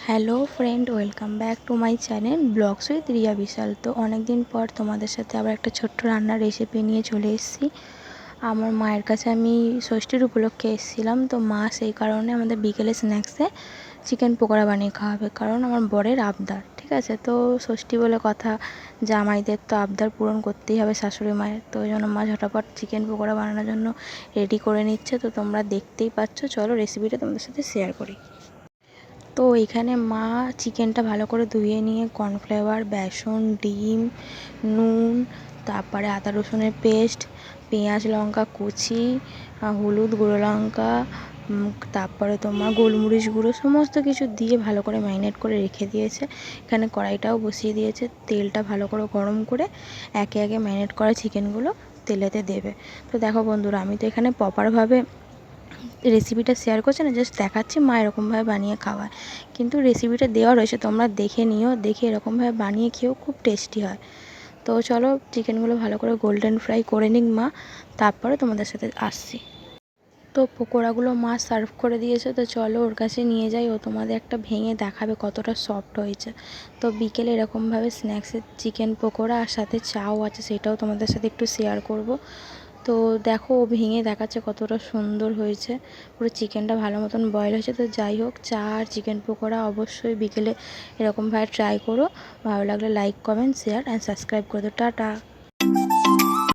Hello friend, welcome back to my channel vlogs with Riya Vishal. তো অনেক দিন পর তোমাদের সাথে আবার একটা ছোট্ট রান্নার রেসিপি নিয়ে চলে এসেছি। আমার মায়ের কাছে আমি ষষ্ঠীর উপলক্ষে এসেছিলাম, তো মা সেই কারণে আমাদের বিকেলে স্ন্যাক্সে চিকেন পকোড়া বানিয়ে খাওয়াবে, কারণ আমার বরের আবদার। ঠিক আছে, তো ষষ্ঠী বলে কথা, জামাইদের তো আবদার পূরণ করতেই হবে শাশুড়ি মায়ের। তো ওই জন্য মা ঝটাপট চিকেন পকোড়া বানানোর জন্য রেডি করে নিচ্ছে। তো তোমরা দেখতেই পাচ্ছ, চলো রেসিপিটা তোমাদের সাথে শেয়ার করি। তো এখানে মা চিকেনটা ভালো করে ধুয়ে নিয়ে কর্নফ্লাওয়ার, বেসন, ডিম, নুন, তারপরে আদা রসুনের পেস্ট, পেঁয়াজ লঙ্কা কুচি, হলুদ, গুঁড়ো লঙ্কা, তারপরে তোমার গোলমরিচ গুঁড়ো, সমস্ত কিছু দিয়ে ভালো করে ম্যারিনেট করে রেখে দিয়েছে। এখানে কড়াইটাও বসিয়ে দিয়েছে, তেলটা ভালো করে গরম করে একে একে ম্যারিনেট করা চিকেনগুলো তেলেতে দেবে। তো দেখো বন্ধুরা, আমি তো এখানে প্রপারভাবে রেসিপিটা শেয়ার করছে না, জাস্ট দেখাচ্ছি মা এরকমভাবে বানিয়ে খাওয়ায়, কিন্তু রেসিপিটা দেওয়া রয়েছে, তোমরা দেখে নিও, দেখে এরকমভাবে বানিয়ে খেয়েও খুব টেস্টি হয়। তো চলো চিকেনগুলো ভালো করে গোল্ডেন ফ্রাই করে নিক মা, তারপরে তোমাদের সাথে আসছি। তো পকোড়াগুলো মা সার্ভ করে দিয়েছে, তো চলো ওর কাছে নিয়ে যাই, ও তোমাদের একটা ভেঙে দেখাবে কতটা সফট হয়েছে। তো বিকেলে এরকমভাবে স্ন্যাক্সের চিকেন পকোড়া আর সাথে চাও আছে, সেটাও তোমাদের সাথে একটু শেয়ার করব। তো দেখো ও ভেঙে দেখাচ্ছে কতটা সুন্দর হয়েছে, পুরো চিকেনটা ভালো মতন বয়েল হয়েছে। তো যাই হোক, চা আর চিকেন পকোড়া অবশ্যই বিকেলে এরকমভাবে ট্রাই করো। ভালো লাগলে like, comment, share and subscribe করে দাও। টাটা।